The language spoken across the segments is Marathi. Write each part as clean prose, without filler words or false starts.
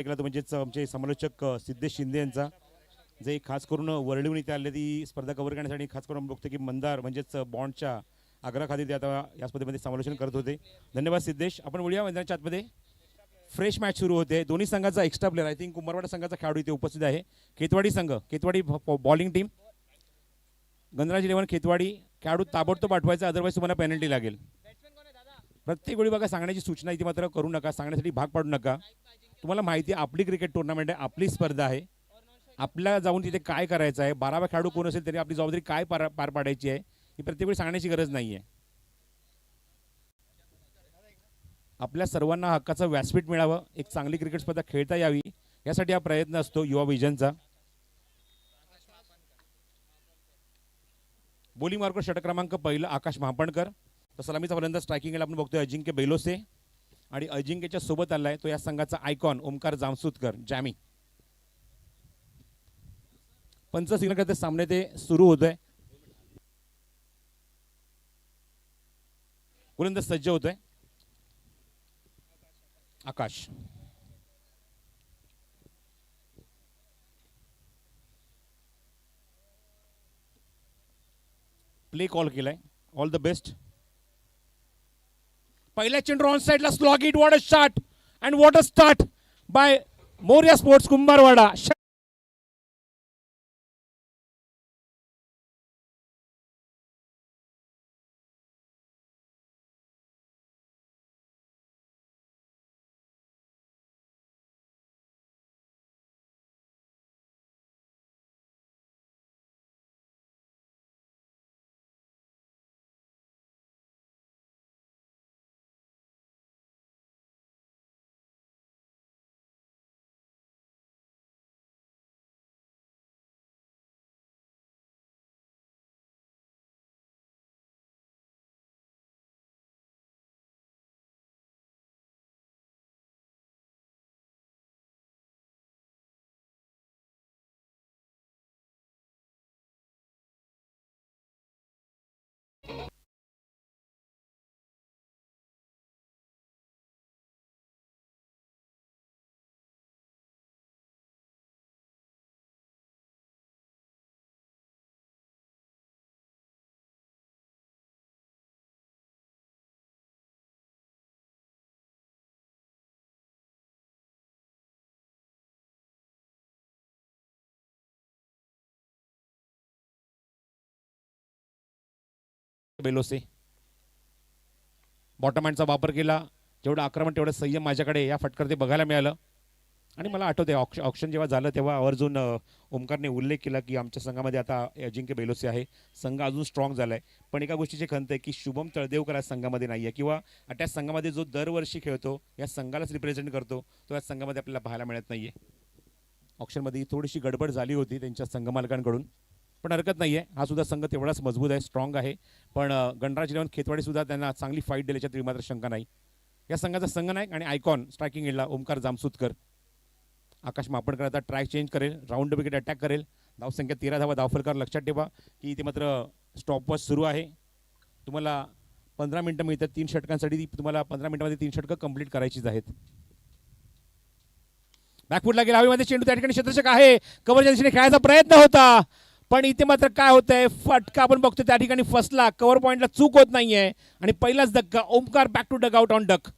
ऐकला तो म्हणजेच आमचे समालोचक सिद्धेश शिंदे यांचा, जे खास करून वरळीहून इथे आले ती स्पर्धा कव्हर करण्यासाठी खास करून बघतो की मंदार म्हणजेच बॉन्डच्या आग्राखाली ते आता या स्पर्धेमध्ये समालोचन करत होते. धन्यवाद सिद्धेश. आपण बोलूया मैदानाच्या आतमध्ये. फ्रेश मॅच सुरू होते. दोन्ही संघाचा extra player I think Kumbharwada संघाचा खेळाडू इथे उपस्थित आहे. केतवाडी संघ, केतवाडी बॉलिंग टीम, गणराज 11 केतवाडी. खेळाडू ताबडतोब पाठवायचा, अदरवाईज तुम्हाला पेनल्टी लागेल. प्रत्येक वेळी बघा सांगण्याची सूचना इथे मात्र करू नका, सांगण्यासाठी भाग पाडू नका. तुम्हाला माहिती आहे आपली क्रिकेट टुर्नामेंट आहे, आपली स्पर्धा आहे. आपल्याला जाऊन तिथे काय करायचं आहे, 12वा खेळाडू कोण असेल तरी आपली जबाबदारी काय पार पाडायची आहे ही प्रत्येक वेळी सांगण्याची गरज नाही आहे. आपल्या सर्वांना हक्काचं व्यासपीठ मिळावं, एक चांगली क्रिकेट स्पर्धा खेळता यावी यासाठी हा प्रयत्न असतो युवा विजनचा. बॉलिंग मार्कर षटक क्रमांक पहिला आकाश महापणकर. तर सलामीचा फलंदाज स्ट्रायकिंगला आपण बघतोय अजिंक्य बेलोसे, आणि अजिंक्यच्या सोबत आलाय तो या संघाचा आयकॉन ओमकार जामसुतकर जॅमी. पंच सिग्नल करते सामने ते सुरू होतोय. गोलंदाज सज्ज होतोय आकाश. प्ले कॉल केलाय. All the best. पहिल्या चेंडू ऑन साइडला slog it. What a shot and what a start by Moriya sports Kumbharwada. बेलोसे बॉटम हँडचा वापर केला. जेवढं आक्रमण तेवढं संयम माझ्याकडे या फटकर ते बघायला मिळालं. आणि मला आठवते ऑप्शन जेव्हा झालं तेव्हा आवर्जून ओमकारने उल्लेख केला की आमच्या संघामध्ये आता अजिंक्य बेलोसे आहे, संघ अजून स्ट्रॉंग झाला आहे. पण एका गोष्टीची खंत आहे की शुभम तळदेवकर या संघामध्ये नाही आहे, किंवा त्या संघामध्ये जो दरवर्षी खेळतो या संघालाच रिप्रेझेंट करतो तो या संघामध्ये आपल्याला पाहायला मिळत नाही आहे. ऑप्शनमध्ये थोडीशी गडबड झाली होती त्यांच्या संघ मालकांकडून, पण हरकत नाही आहे. हा सुद्धा संघ तेवढाच मजबूत आहे, स्ट्रॉंग आहे. पण गणराज 11 खेतवाडी सुद्धा त्यांना चांगली फाईट दिली, याच्यात मात्र शंका नाही. या संघाचा संघनायक आणि आयकॉन स्ट्रायकिंग एंडला ओमकार जामसुतकर. आकाश मापणकर आता ट्रॅक चेंज करेल, राऊंड विकेट अटॅक करेल. धावसंख्या 13 धावा. धावफलकार लक्षात ठेवा की इथे मात्र स्टॉपवॉच सुरू आहे. तुम्हाला 15 मिनिटं मिळतात 3 षटकांसाठी. तुम्हाला 15 मिनिटांमध्ये 3 षटकं कंप्लीट करायचीच आहेत. बॅकफुटला गेला हवेमध्ये चेंडू, त्या ठिकाणी क्षेत्ररक्षक आहे, कव्हरच्या दिशेने खेळायचा प्रयत्न होता, पण इथे मात्र काय होतंय, फटका आपण बघतो त्या ठिकाणी फसला. कव्हर पॉइंटला चूक होत नाहीये आणि पहिलाच धक्का. Omkar back to dugout on duck.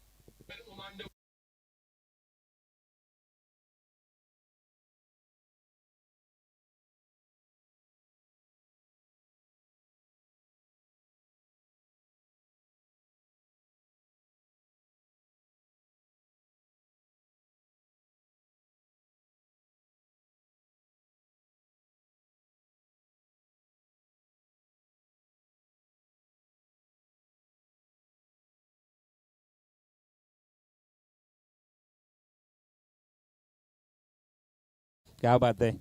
क्या बात आहे.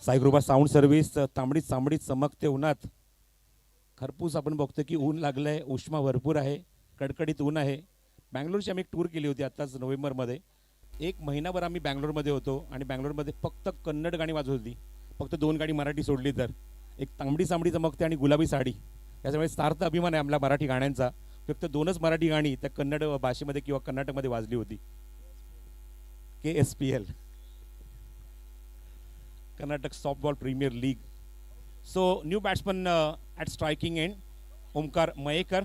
Saikripa sound service. तांबडीत सामडीत चमकते उन्हात. खरपूस आपण बघतो की ऊन लागलंय, उष्मा भरपूर आहे, कडकडीत ऊन आहे. बँगलोरची आम्ही एक टूर केली होती आत्ताच नोव्हेंबरमध्ये. 1 महिनाभर आम्ही बँगलोरमध्ये होतो आणि बँगलोरमध्ये फक्त कन्नड गाणी वाजवत होती. फक्त 2 गाणी मराठी सोडली तर. एक तांबडी सामडी चमकते आणि गुलाबी साडी. याच्यामुळे सार्थ अभिमान आहे आमला मराठी गाण्यांचा. फक्त 2च मराठी गाणी त्या कन्नड भाषेमध्ये किंवा कर्नाटकमध्ये वाजली होती. KSPL, Karnataka Softball Premier League. So new batsman at striking end, Omkar Mayekar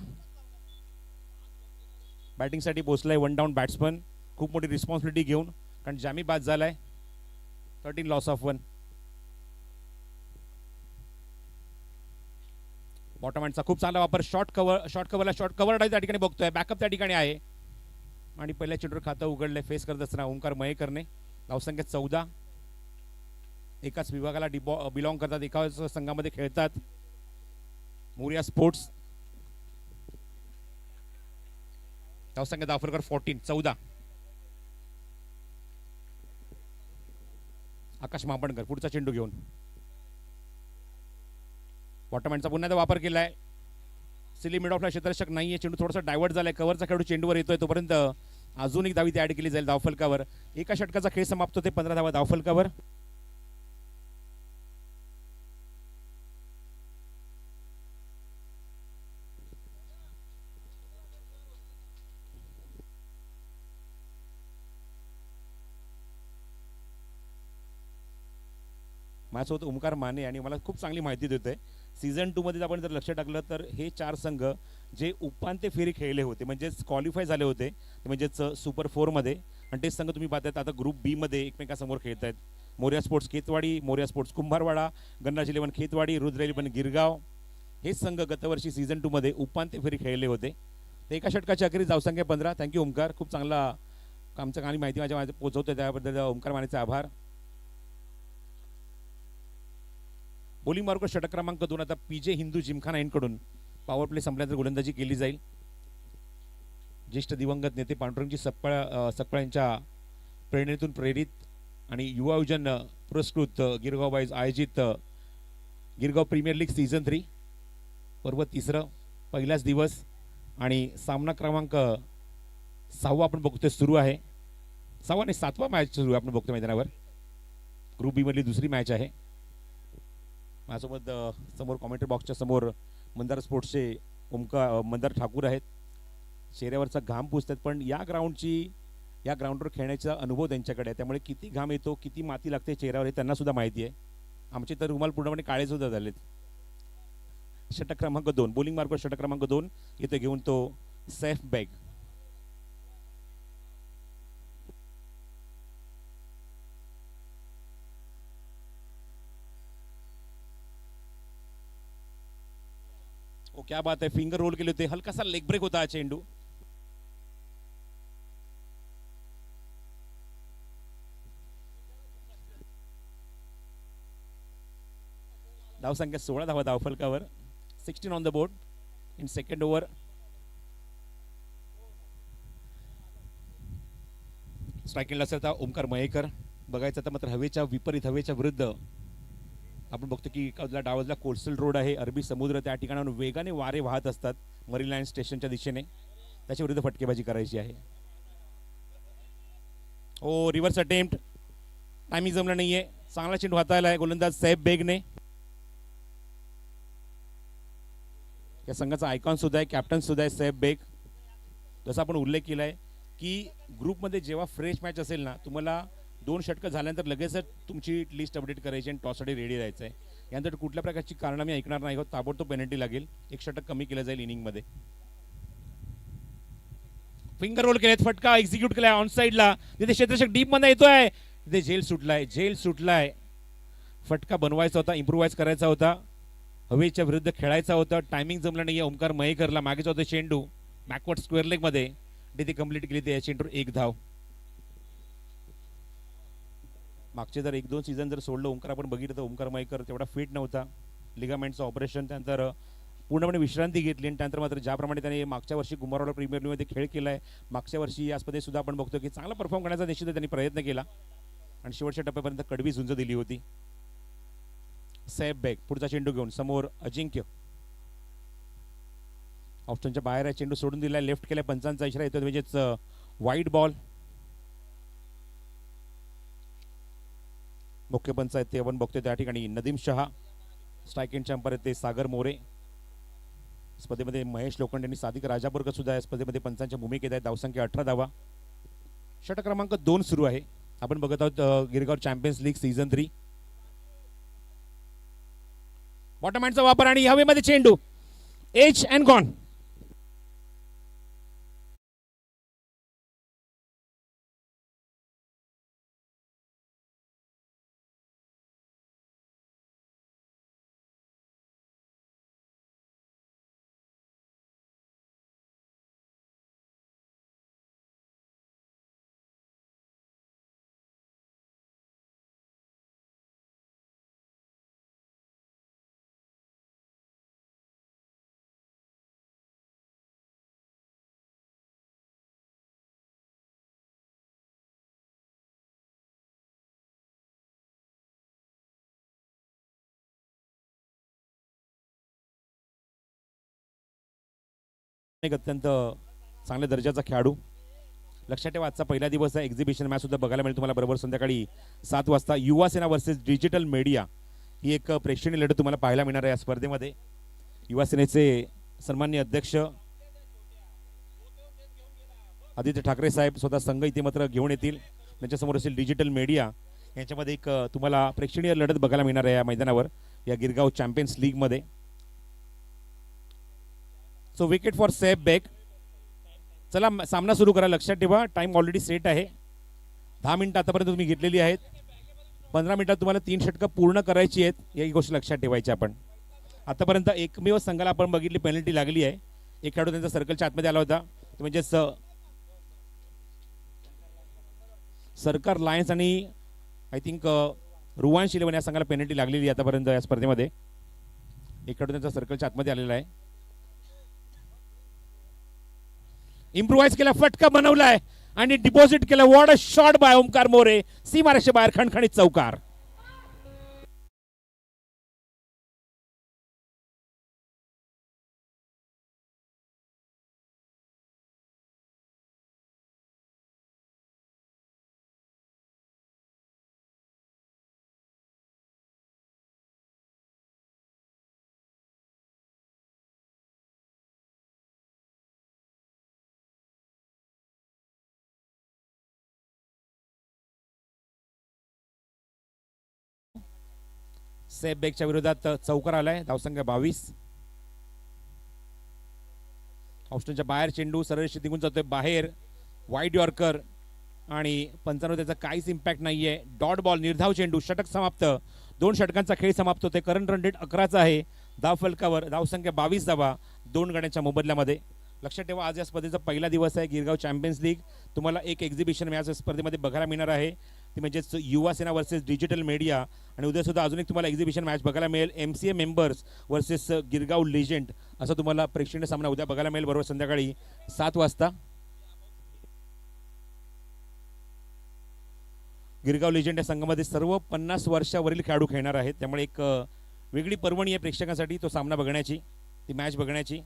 बॅटिंगसाठी पोहोचलाय. वन डाऊन बॅट्समन, खूप मोठी रिस्पॉन्सिबिलिटी घेऊन, कारण जामी बाद झालाय. 13 लॉस ऑफ 1. बॉटम हँडचा खूप चांगला वापर. शॉर्ट कव्हर त्या ठिकाणी बघतोय. बॅकअप त्या ठिकाणी आहे आणि पहिल्या चेंडूवर खातं उघडलंय फेस करत असताना ओंकार मयेकरने. धावसंख्या 14. एकाच विभागाला बिलॉंग करतात, एकाच संघामध्ये खेळतात. मोरिया स्पोर्ट्स. धावसंख्या दाफरकर 14. आकाश महापणकर पुढचा चेंडू घेऊन. बॉटमहँडचा पुन्हा वापर केलाय. सिली मिड ऑफला क्षेत्ररक्षक नाहीये. चेंडू थोडासा डायव्हर्ट झालाय. कव्हरचा खेळू चेंडूवर येतोय, तोपर्यंत अजून एक धावी ती ऍड केली जाईल धावफलकावर. एका षटकाचा खेळ समाप्त होते. 15 धावा धावफलकावर. माझ्यासोबत ओमकार माने आणि मला खूप चांगली माहिती देतोय. सीझन 2 मध्ये आपण जर लक्ष टाकलं तर हे 4 संघ जे उपांत्य फेरी खेळले होते, म्हणजेच क्वालिफाय झाले होते, म्हणजेच सुपर 4 मध्ये, आणि ते संघ तुम्ही पाहतायत आता ग्रुप बी मध्ये एकमेकांसमोर खेळत आहेत. मोरिया स्पोर्ट्स खेतवाडी, मोरिया स्पोर्ट्स कुंभारवाडा, गणराज 11 खेतवाडी, रुद्र 11 गिरगाव, हे संघ गतवर्षी सीझन 2 मध्ये उपांत्य फेरी खेळले होते. तर एका षटकाच्या अखेरीस धावसंख्या 15. थँक्यू ओमकार, खूप चांगला आमचं चांगली माहिती माझ्या पोहोचवतोय, त्याबद्दल ओमकार मानेचे आभार. बॉलिंग मार्ग षटक क्रमांक 2 आता PJ हिंदू जिमखाना यांकडून पॉवर प्ले संपल्यानंतर गोलंदाजी केली जाईल. ज्येष्ठ दिवंगत नेते पांडुरंगजी सकपाळ यांच्या प्रेरणेतून प्रेरित आणि युवा योजन पुरस्कृत गिरगाव वाईज आयोजित गिरगाव प्रीमियर लीग सीझन 3 पर्व 3, पहिलाच दिवस आणि सामना क्रमांक 6 आपण बघतोय सुरू आहे. 6 आणि 7वा मॅच सुरू आपण बघतोय मैदानावर. ग्रुप बी मधली दुसरी मॅच आहे. माझ्यासोबत समोर कॉमेंट्री बॉक्सच्या समोर मंदार स्पोर्ट्सचे मंदार ठाकूर आहेत. चेहऱ्यावरचा घाम पुसतात, पण या ग्राउंडवर खेळण्याचा अनुभव त्यांच्याकडे आहे, त्यामुळे किती घाम येतो, किती माती लागते चेहऱ्यावर हे त्यांना सुद्धा माहिती आहे. आमचे तर रुमाल पूर्णपणे काळे सुद्धा झालेत. षटक क्रमांक 2, बॉलिंग मार्ग षटक क्रमांक 2 इथे घेऊन तो सैफ बेग. क्या बात है, फिंगर रोल केले होते, हलका सा लेग ब्रेक होता हा चेंडू. धावसंख्या 16 धावा धावफलकावर. 16 on the board in second over. स्ट्रायकिंगला असता ओमकार मयेकर. बघायचं तर मात्र हवेच्या विपरीत, हवेच्या विरुद्ध आपण बघतो की एका डावजला कोस्टल रोड आहे, अरबी समुद्र, त्या ठिकाणाहून वेगाने वारे वाहत असतात मरीलाईन स्टेशनच्या दिशेने. त्याच्या विरुद्ध फटकेबाजी करायची आहे. ओ रिव्हर्स अटेम्प्ट, टायमिंग जमला नाहीये. चांगला चेंडू हाताळला आहे गोलंदाज सैफ बेगने. या संघाचा आयकॉन सुद्धा आहे, कॅप्टन सुद्धा आहे सैफ बेग. जसं आपण उल्लेख केलाय की ग्रुपमध्ये जेव्हा फ्रेश मॅच असेल ना, तुम्हाला 2 षटकं झाल्यानंतर लगेचच तुमची लिस्ट अपडेट करायची आणि टॉससाठी रेडी राहायचं आहे. यानंतर कुठल्या प्रकारची कारणं मी ऐकणार नाही. ताबडतोब पेनल्टी लागेल, 1 षटक कमी केलं जाईल इनिंगमध्ये. फिंगर रोल केलेत, फटका एक्झिक्यूट केलाय ऑन साईडला. तिथे क्षेत्ररक्षक डीप मध्ये येतोय, तिथे झेल सुटलाय. फटका बनवायचा होता, इम्प्रुव्हाइज करायचा होता, हवेच्या विरुद्ध खेळायचा होता. टायमिंग जमलं नाहीये ओमकार मयेकरला. मागेचा होता चेंडू बॅकवर्ड स्क्वेअर लेग मध्ये, तिथे कंप्लीट केली. ते चेंडूवर 1 धाव. मागचे जर 1-2 सीझन जर सोडलं ओमकार आपण बघितलं तर ओमकार मयेकर तेवढा फिट नव्हता. लिगामेंटचं ऑपरेशन, त्यानंतर पूर्णपणे विश्रांती घेतली आणि त्यानंतर मात्र ज्याप्रमाणे त्याने मागच्या वर्षी कुंभारवाडा प्रीमियर लीगमध्ये खेळ केलाय, मागच्या वर्षी या स्पर्धेत सुद्धा आपण बघतो की चांगला परफॉर्म करण्याचा निश्चित त्यांनी प्रयत्न केला आणि शेवटच्या टप्प्यापर्यंत कडवी झुंज दिली होती. सैफ बेग पुढचा चेंडू घेऊन समोर अजिंक्य. ऑप्शनच्या बाहेर आहे, चेंडू सोडून दिलाय, लेफ्ट केलाय, पंचांचा इशारा येतो, म्हणजेच वाईड बॉल. मुख्य पंच आहेत ते आपण बघतोय त्या ठिकाणी नदीम शहा. स्ट्रायकिंगचे अंपायर आहेत ते सागर मोरे. स्पर्धेमध्ये महेश लोखंडे आणि सादिक राजापूरकर सुद्धा या स्पर्धेमध्ये पंचांच्या भूमिकेत आहेत. धावसंख्या 18 धावा. षटक क्रमांक 2 सुरू आहे. आपण बघत आहोत Girgaon champions league season 3. Bottom हँडचा वापर आणि हवेमध्ये चेंडू एज अँड गॉन. एक अत्यंत चांगल्या दर्जाचा खेळाडू. लक्षात ठेवा, आजचा पहिला दिवस आहे. एक्झिबिशन मॅच सुद्धा बघायला मिळेल तुम्हाला बरोबर संध्याकाळी 7 वाजता. युवा सेना वर्सेस डिजिटल मीडिया ही एक प्रेक्षणीय लढत तुम्हाला पाहायला मिळणार आहे या स्पर्धेमध्ये. युवा सेनेचे सन्माननीय अध्यक्ष आदित्य ठाकरे साहेब स्वतः संघ इथे मात्र घेऊन येतील. त्यांच्यासमोर असेल डिजिटल मीडिया. यांच्यामध्ये एक तुम्हाला प्रेक्षणीय लढत बघायला मिळणार आहे या मैदानावर, या गिरगाव चॅम्पियन्स लीग मध्ये. So wicket for safe back. चला सामना सुरू करा. लक्षात ठेवा, टाइम ऑलरेडी सेट आहे. 10 मिनिटं आतापर्यंत तुम्ही घेतलेली आहेत. 15 मिनिटात तुम्हाला 3 षटकं पूर्ण करायची आहेत. या गोष्टी लक्षात ठेवायची. आपण आतापर्यंत एकमेव संघाला आपण बघितली पेनल्टी लागली आहे. एक खेळाडू त्यांचा सर्कलच्या आतमध्ये आला होता, म्हणजे सरकार लायन्स आणि आय थिंक रुवांश 11 या संघाला पेनल्टी लागलेली आहे आतापर्यंत या स्पर्धेमध्ये. एक खेळाडू त्यांचा सर्कलच्या आतमध्ये आलेला आहे. इम्प्रुव्हाइज केला, फटका बनवलाय आणि डिपॉझिट केला. What a shot by Omkar More. सीमारेषे बाहेर खणखणीत चौकार. सेफ बेकच्या विरोधात चौकार आलाय. धावसंख्या 22. ऑस्ट्रेलियाच्या बाहेर चेंडू सरळ निघून जातोय बाहेर. वाईड यॉर्कर आणि पंचांवर त्याचा काहीच इम्पॅक्ट नाहीये. डॉट बॉल, निर्धाव चेंडू. षटक समाप्त. 2 षटकांचा खेळ समाप्त होतोय. करंट रन रेट 11चा आहे. धाव फलकावर धावसंख्या 22 धावा 2 गड्यांच्या मोबदल्यामध्ये. लक्षात ठेवा, आज या स्पर्धेचा पहिला दिवस आहे. Girgaon champions league. तुम्हाला एक एक्झिबिशन मॅच स्पर्धेमध्ये बघायला मिळणार आहे, ती म्हणजेच युवा सेना वर्सेस डिजिटल मीडिया. आणि उद्या सुद्धा अजून एक तुम्हाला एक्झिबिशन मॅच बघायला मिळेल, MCA members versus Girgaon legend. असं तुम्हाला प्रेक्षणीय सामना उद्या बघायला मिळेल बरोबर संध्याकाळी 7 वाजता. गिरगाव लेजंड या संघामध्ये सर्व 50 वर्षावरील खेळाडू खेळणार आहेत. त्यामुळे एक वेगळी पर्वणी आहे प्रेक्षकांसाठी तो सामना बघण्याची, ती मॅच बघण्याची.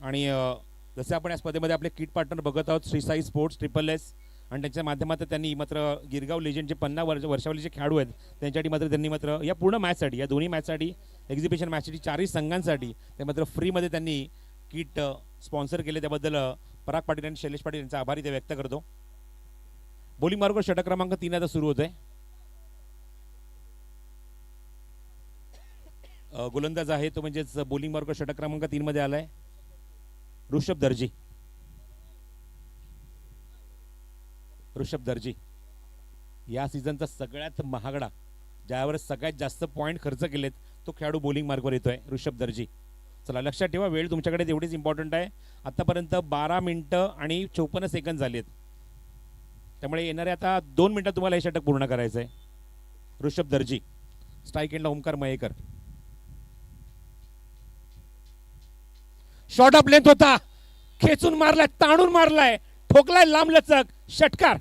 आणि जसे आपण या स्पर्धेमध्ये आपले किट पार्टनर बघत आहोत, श्री साई स्पोर्ट्स, SSS, आणि त्यांच्या माध्यमातून त्यांनी मात्र गिरगाव लेजंडचे 50 वर्षावरील जे खेळाडू आहेत त्यांच्यासाठी मात्र त्यांनी मात्र या पूर्ण मॅचसाठी, या दोन्ही मॅचसाठी, एक्झिबिशन मॅचसाठी 4 संघांसाठी ते मात्र फ्रीमध्ये त्यांनी किट स्पॉन्सर केले. त्याबद्दल पराग पाटील आणि शैलेश पाटील यांचा आभारी ते व्यक्त करतो. बॉलिंग मार्ग षटक क्रमांक 3 आता सुरू होत आहे. गोलंदाज आहे तो म्हणजेच बॉलिंग मार्ग षटक क्रमांक 3 मध्ये आलाय ऋषभ दर्जी. ऋषभ दर्जी या सीझनचा सगळ्यात महागडा, ज्यावर सगळ्यात जास्त पॉईंट खर्च केलेत, तो खेळाडू बॉलिंग मार्गवर येतोय ऋषभ दर्जी. चला लक्षात ठेवा, वेळ तुमच्याकडे तेवढीच इम्पॉर्टंट आहे. आतापर्यंत 12 मिनिटं आणि 54 सेकंद झालेत. त्यामुळे येणारे आता 2 मिनिटात तुम्हाला हे षटक पूर्ण करायचं आहे. ऋषभ दर्जी. स्ट्राईक एंडला Omkar Mayekar. Short of length होता, खेचून मारलाय, ताणून मारलाय, ठोकलाय लांब लचक, षटकार.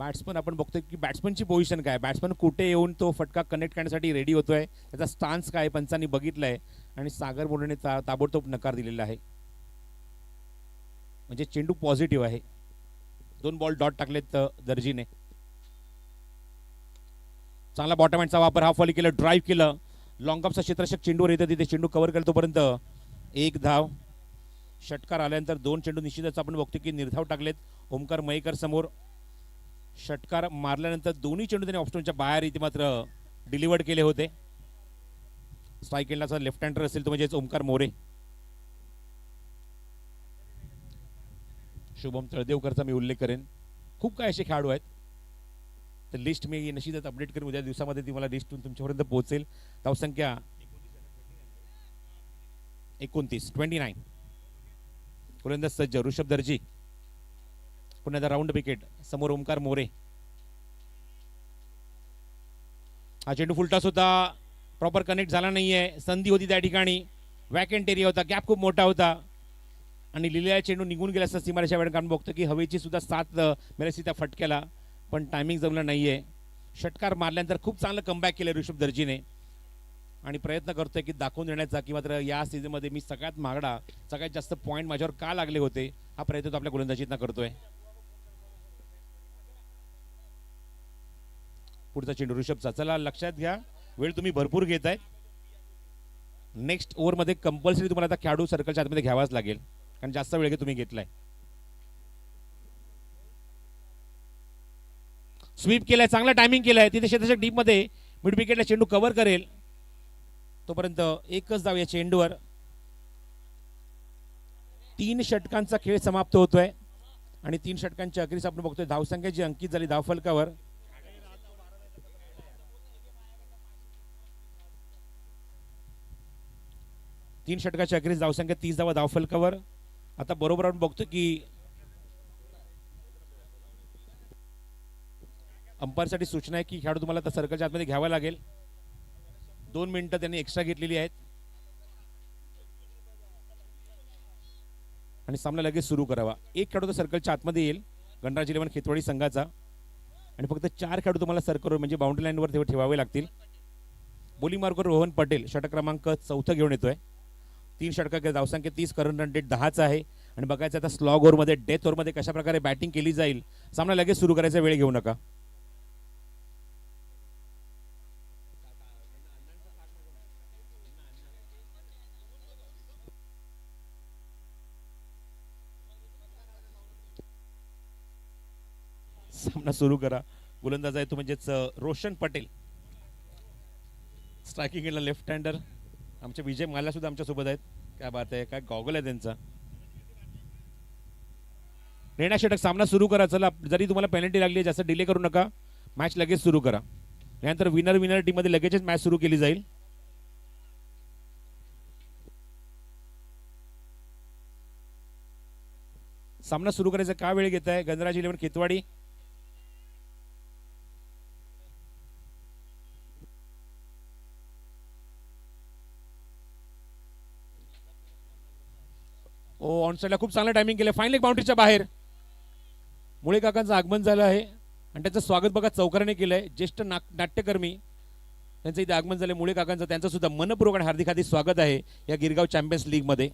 बॅट्समन आपण बघतोय की बॅट्समनची पोझिशन काय, बॅट्समन कुठे येऊन तो फटका कनेक्ट करण्यासाठी रेडी होतोय, त्याचा स्टान्स काय पंचांनी बघितलाय आणि सागर बोर्डेने ताबडतोब नकार दिलेला आहे. म्हणजे चेंडू पॉझिटिव्ह आहे. 2 बॉल डॉट टाकलेत दर्जीने. चांगला बॉटम हँडचा वापर, हा फॉली केलं, ड्राईव्ह केलं, लॉंग ऑफचा क्षेत्ररक्षक चेंडूवर येतं तिथे चेंडू कव्हर केला तोपर्यंत 1 धाव. षटकार आल्यानंतर 2 चेंडू निश्चितच आपण बघतो की निर्धाव टाकलेत ओमकार मयेकर समोर. षटकार मारल्यानंतर दोन्ही चेंडू त्याने ऑप्शनच्या बाहेर इथे मात्र डिलिव्हर्ड केले होते. स्ट्राईक एंडला लेफ्ट हँडर असेल तो म्हणजेच ओमकार मोरे. शुभम तळदेवकरचा मी उल्लेख करेन. खूप काय असे खेळाडू आहेत, तर लिस्ट मी निश्चितच अपडेट करेन उद्या दिवसामध्ये, ती मला लिस्ट तुमच्यापर्यंत पोहोचेल. धावसंख्या 29. गोलंदाज सज्ज ऋषभ दर्जी. पुन्हा राऊंड विकेट समोर ओमकार मोरे. हा चेंडू फुलटॉस होता, प्रॉपर कनेक्ट झाला नाहीये. संधी होती त्या ठिकाणी, वॅकेंट एरिया होता, गॅप खूप मोठा होता आणि लिहिलेला चेंडू निघून गेला असता सीमारेषा वेळ. कारण बघतो की हवेची सुद्धा साथ मिळाली त्या फटक्याला, पण टायमिंग जमलं नाहीये. षटकार मारल्यानंतर खूप चांगलं कमबॅक केलं ऋषभ दर्जीने आणि प्रयत्न करतोय की दाखवून देण्याचा की मात्र या सीझनमध्ये मी सगळ्यात महागडा, सगळ्यात जास्त पॉईंट माझ्यावर का लागले होते, हा प्रयत्न तो आपल्या गोलंदाजीतनं करतोय. पुढचा चेंडू ऋषभचा. चला लक्षात घ्या, वेळ तुम्ही भरपूर घेताय. नेक्स्ट ओव्हरमध्ये कंपल्सरी तुम्हाला आता खेळाडू सर्कलच्या आतमध्ये घ्यावाच लागेल, कारण जास्त वेळ तुम्ही घेतलाय. स्वीप केलाय, चांगला टायमिंग केलाय, तिथे क्षेत्ररक्षक डीप मध्ये मिड विकेटला चेंडू कव्हर करेल तोपर्यंत एकच धाव या चेंडूवर. 3 षटकांचा खेळ समाप्त होतोय आणि 3 षटकांच्या अखेरीस आपण बघतोय धावसंख्या जी अंकित झाली धावफलकावर. तीन षटकाच्या अखेरीस धावसंख्या 30 धावा धावफलकावर. आता बरोबर आपण बघतो की अंपायरसाठी सूचना आहे की खेळाडू तुम्हाला आता सर्कलच्या आतमध्ये घ्यावा लागेल. 2 मिनिटं त्यांनी एक्स्ट्रा घेतलेली आहेत आणि सामना लगेच सुरू करावा. एक खेळाडू तर सर्कलच्या आतमध्ये येईल गणराज 11 खेतवाडी संघाचा आणि फक्त 4 खेळाडू तुम्हाला सर्कलवर म्हणजे बाउंड्री लाईनवर ठेवावे लागतील. बॉलिंग मार्कवर रोहन पटेल षटक क्रमांक 4 घेऊन येतोय. 3 षटकांच्या धावसंख्या 30, करंट रन रेट 10च आहे आणि बघायचं आता स्लॉग ओव्हरमध्ये डेथ ओव्हरमध्ये कशा प्रकारे बॅटिंग केली जाईल. सामना लगेच सुरू करायचा, वेळ घेऊ नका. सामना सुरू करा. गोलंदाज आहे तो म्हणजेच रोशन पटेल. स्ट्रायकिंग एंडला लेफ्ट हँडर आमचे विजय माल्या सुद्धा आमच्या सोबत आहेत. काय बात आहे, काय गॉगल आहे त्यांचा. रेणा षटक. सामना सुरू करा. चला, जरी तुम्हाला पेनल्टी लागली जास्त डिले करू नका, मॅच लगेच सुरू करा. यानंतर विनर टीम मध्ये लगेचच मॅच सुरू केली जाईल. सामना सुरू करायचा का वेळ घेत आहे गणराज 11 खेतवाडी. ऑन साईडला खूप चांगलं टायमिंग केलं. फायनल एक बाउंड्रीच्या बाहेर मुळे काकांचं आगमन झालं आहे आणि त्याचं स्वागत बघा चौकाराने केलंय. ज्येष्ठ नाट्यकर्मी त्यांचं इथे आगमन झालं मुळे काकांचं. त्यांचं सुद्धा मनपूर्वक आणि हार्दिक हार्दिक स्वागत आहे या गिरगाव चॅम्पियन्स लीग मध्ये.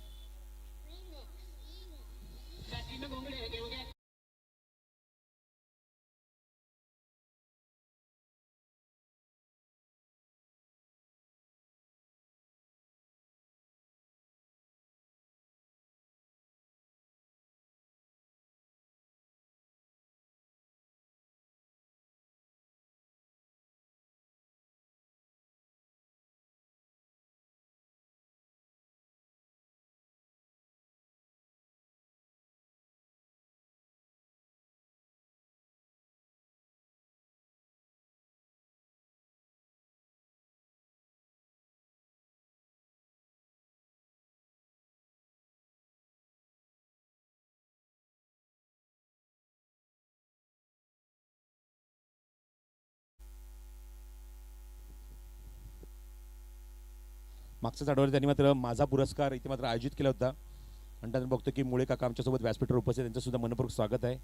मागच्याच आठवड्यात त्यांनी मात्र माझा पुरस्कार इथे मात्र आयोजित केला होता आणि त्यानंतर बघतो की मुळे काका आमच्यासोबत व्यासपीठावर उपस्थित, त्यांचं सुद्धा मनपूर्वक स्वागत आहे.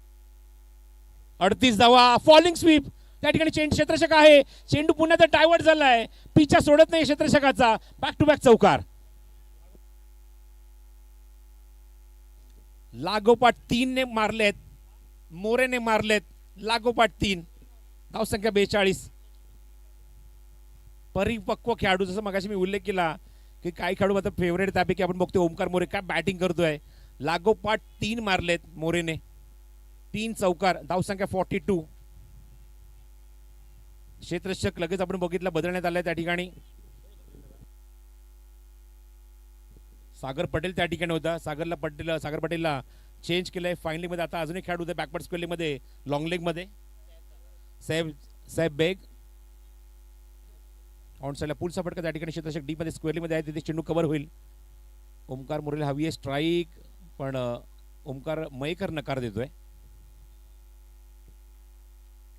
38 धावा, फॉलिंग स्वीप. त्या ठिकाणी क्षेत्ररक्षक आहे, चेंडू पुन्हा तर डायव्हर्ट झालाय, पिचा सोडत नाही क्षेत्ररक्षकाचा. बॅक टू बॅक चौकार. लागोपाठ 3 ने मारलेत, मोरेने मारलेत लागोपाठ 3. धावसंख्या 42. परिपक्व खेळाडू, जसं मगाशी मी उल्लेख केला की काही खेळाडू आता फेवरेट, त्यापैकी आपण बघतोय ओमकार मोरे काय बॅटिंग करतोय. लागोपाठ 3 मारलेत मोरेने, 3 चौकार. धावसंख्या 42. क्षेत्ररक्षक लगेच आपण बघितलं बदलण्यात आलाय त्या ठिकाणी. सागर पटेल त्या ठिकाणी होता, सागर पटेलला चेंज केलंय फायनली मध्ये. आता अजून एक खेळाडू होते बॅकवर्ड स्क्वेअर मध्ये, लॉंग लेग मध्ये, साहेब बेग. ऑन साईडला पुलचा फटका त्या ठिकाणी क्षेत्ररक्षक डी मध्ये स्क्वेअरली मध्ये आहे, तिथे चेंडू कव्हर होईल. ओमकार मोरेला हवी आहे स्ट्राईक, पण ओमकार मयेकर नकार देतोय.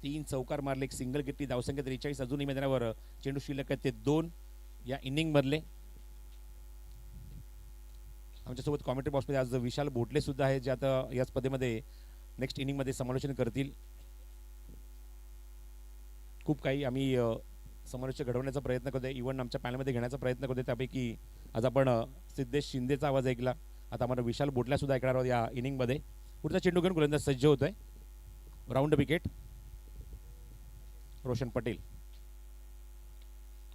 3 चौकार मारले, एक सिंगल घेतली. धावसंख्या 43. अजूनही मैदानावर चेंडू शिल्लक आहेत ते 2 या इनिंग मधले. आमच्यासोबत कॉमेंट्री बॉक्समध्ये आज विशाल भोटले सुद्धा आहे, जे आता या स्पर्धेमध्ये नेक्स्ट इनिंग मध्ये समालोचन करतील. खूप काही आम्ही समालोचक घडवण्याचा प्रयत्न करतोय, इव्हन आमच्या पॅनलमध्ये घेण्याचा प्रयत्न करतोय. त्यापैकी आज आपण सिद्धेश शिंदेचा आवाज ऐकला, आता आम्हाला विशाल भोटला सुद्धा ऐकणार आहोत या इनिंग मध्ये. पुढचा चेंडू घेऊन गोलंदाज सज्ज होतोय. Round wicket Roshan Patel.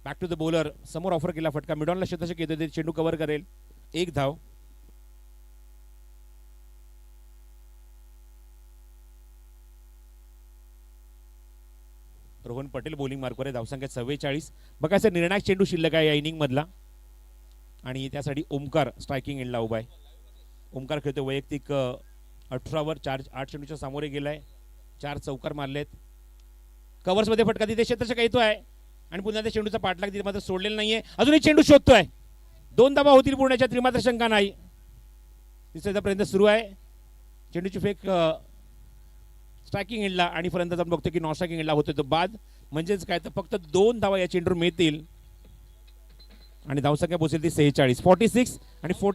Back to the bowler. समोर ऑफर केला फटका, मिडॉनला क्षेत्ररक्षक येतो, चेंडू कव्हर करेल. 1 धाव. रोहन पटेल बॉलिंग मार्कवर आहे, धावसंख्या 44. बघायचं निर्णायक चेंडू शिल्लक आहे या इनिंग मधला, आणि त्यासाठी ओमकार स्ट्रायकिंग एंडला उभा आहे. ओमकार खेळतो वैयक्तिक 18 8 चेंडूच्या सामोरे गेलाय, 4 चौकार मारलेत. कव्हर्स मध्ये फटका, तिथे क्षेत्ररक्षक येतोय आणि पुन्हा त्या चेंडूचा पाठलाग तिथे मात्र सोडलेला नाहीये. अजूनही चेंडू शोधतोय, 2 धावा होतील पूर्णच्या, त्रिमात्र शंका नाही. तिसऱ्या प्रयत्न सुरू आहे. चेंडूची फेक स्ट्रायकिंग एंडला, आणि फलंदाज आपण बघतो की नॉन स्ट्रायकिंग एंडला होतोय तो बाद. म्हणजेच काय तर फक्त 2 धावा या चेंडूवर मिळतील, आणि धावसंख्या पोहोचेल ती 46. 46 आणि 40.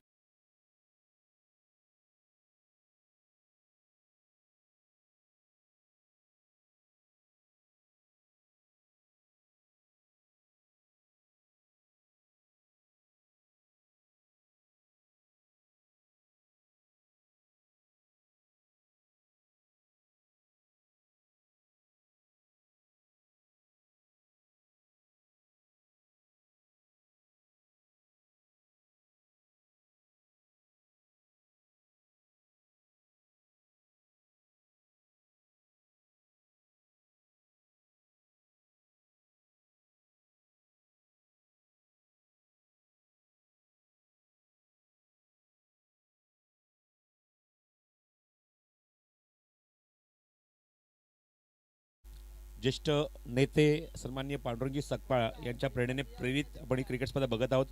ज्येष्ठ नेते सन्माननीय पांडुरंगजी सकपाळ यांच्या प्रेरणेने प्रेरित आपण क्रिकेट स्पर्धा बघत आहोत.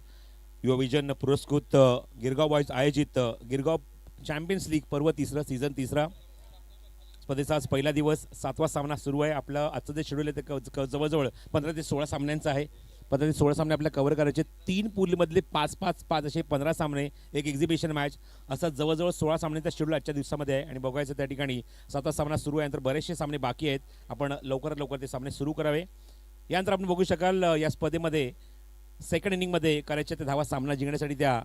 युवा विजन पुरस्कृत गिरगाव बॉयज आयोजित गिरगाव चॅम्पियन्स लीग पर्व 3 सीझन 3 स्पर्धेचा आज पहिला दिवस, 7वा सामना सुरू आहे. आपलं आजचं जे शेड्यूल आहे ते जवळजवळ 15 ते 16 सामन्यांचं आहे. 15 ते 16 सामने आपल्याला कव्हर करायचे. 3 पूलमधले 5-5-5 असे 15 सामने, एक एक्झिबिशन मॅच, असं जवळजवळ 16 सामन्यांचा शेड्यूल आजच्या दिवसामध्ये आहे. आणि बघायचं त्या ठिकाणी 7वा सामना सुरू आहे, नंतर बरेचसे सामने बाकी आहेत. आपण लवकरात लवकर ते सामने सुरू करावे. यानंतर आपण बघू शकाल या स्पर्धेमध्ये सेकंड इनिंगमध्ये करायचे ते धावा सामना जिंकण्यासाठी त्या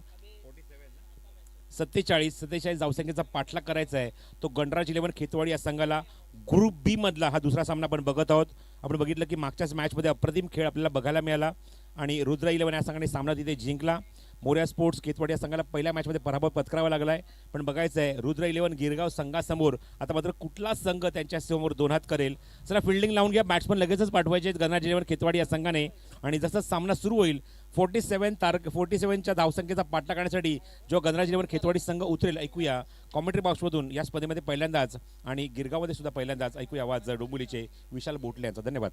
47 धावसंख्येचा पाठलाग करायचा आहे. तो गणराज 11 खेतवाडी या संघाला. ग्रुप बी मधला हा दुसरा सामना आपण बघत आहोत. आपण बघितलं की मागच्याच मॅचमध्ये अप्रतिम खेळ आपल्याला बघायला मिळाला, आणि रुद्र 11 या संघाने सामना तिथे जिंकला. मोर्या स्पोर्ट्स खेतवाडी या संघाला पहिल्या मॅचमध्ये पराभव पत्करावा लागला आहे. पण बघायचं आहे रुद्र 11 गिरगाव संघासमोर आता मात्र कुठला संघ त्यांच्या समोर 2 हात करेल. चला फिल्डिंग लावून घ्या, बॅट्समन लगेचच पाठवायचे आहेत गणराज 11 खेतवाडी या संघाने. आणि जसं सामना सुरू होईल 47च्या धावसंख्येचा पाठलाग करण्यासाठी जो गणराज 11 खेतवाडी संघ उतरेल, ऐकूया कॉमेंट्री बॉक्समधून या स्पर्धेमध्ये पहिल्यांदाच आणि गिरगावमध्ये सुद्धा पहिल्यांदाच ऐकूया आवाज डोंबिवलीचे विशाल भोटले यांचा. धन्यवाद.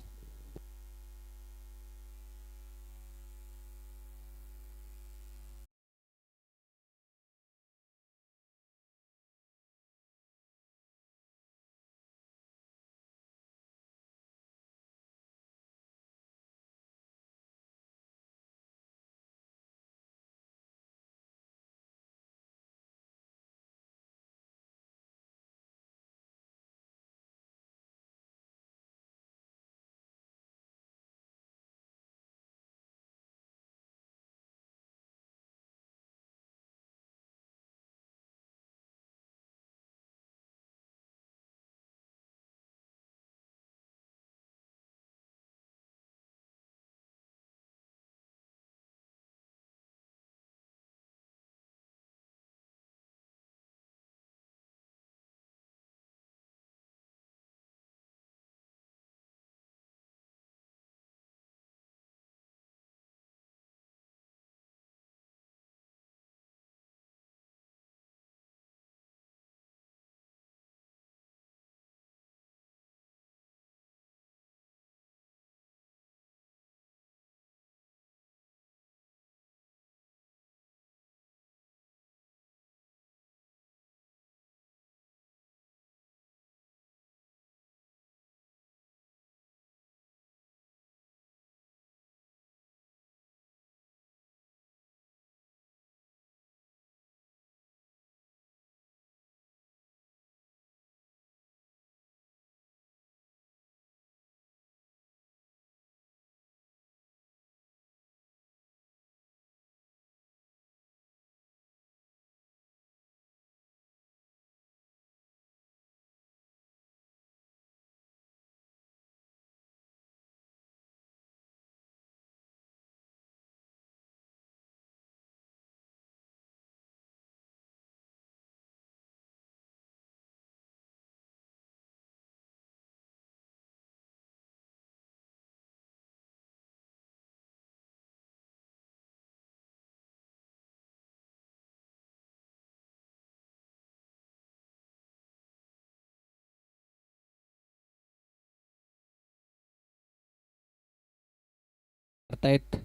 आहेत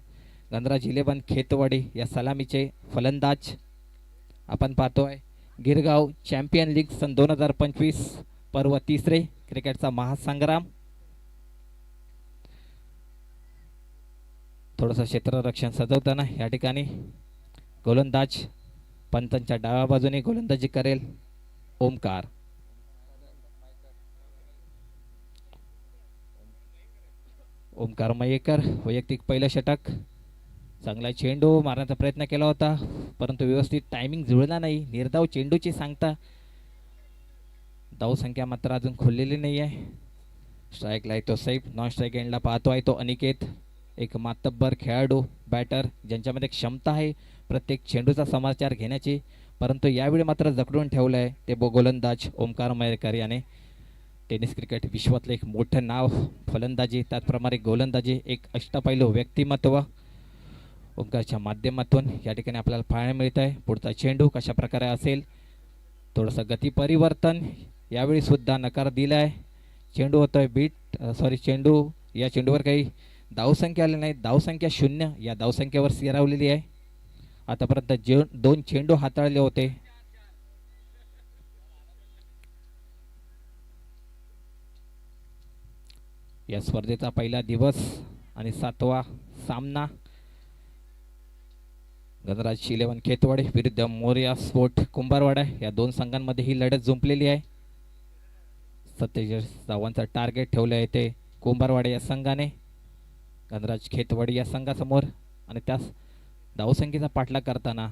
गणराज 11 खेतवाडी या सलामीचे फलंदाज. आपण पाहतोय गिरगाव चॅम्पियन लीग सन 2025 पर्व तिसरे क्रिकेटचा महासंग्राम. थोडंसं क्षेत्ररक्षण सजवताना या ठिकाणी गोलंदाज पंतांच्या डाव्या बाजूने गोलंदाजी करेल ओमकार. ओमकार मयेकर वैयक्तिक पहिलं षटक. चांगला चेंडू मारण्याचा प्रयत्न केला होता परंतु व्यवस्थित टायमिंग जुळला नाही. निर्धाव चेंडूची सांगता. धावसंख्या मात्र अजून खोललेली नाही आहे. स्ट्राईकला येतो सैफ. नॉन स्ट्राईक एंडला पाहतो आहे तो अनिकेत. एक मातब्बर खेळाडू बॅटर ज्यांच्यामध्ये क्षमता आहे प्रत्येक चेंडूचा समाचार घेण्याची, परंतु यावेळी मात्र जखडून ठेवलं आहे ते गोलंदाज ओमकार मयेकर याने. टेनिस क्रिकेट विश्वातलं एक मोठं नाव. फलंदाजी त्याचप्रमाणे गोलंदाजी एक अष्टपैलू व्यक्तिमत्व ओमकारच्या माध्यमातून या ठिकाणी आपल्याला पाहायला मिळत आहे. पुढचा चेंडू कशा प्रकारे असेल. थोडंसं गती परिवर्तन यावेळी सुद्धा नकार दिला आहे. चेंडू होतोय चेंडू या चेंडूवर काही धावसंख्या आली नाही. धावसंख्या 0 या धावसंख्येवर स्थिरावलेली आहे. आतापर्यंत 2 चेंडू हाताळले होते. या स्पर्धेचा पहिला दिवस आणि 7वा सामना. गणराज 11 खेतवाडी विरुद्ध मोरया स्पोर्ट कुंभारवाडा या दोन संघांमध्ये ही लढत जुंपलेली आहे. 47 धावांचा टार्गेट ठेवलं आहे ते कुंभारवाडा या संघाने गणराज खेतवाडी या संघासमोर. आणि त्यास धावसंख्येचा पाठलाग करताना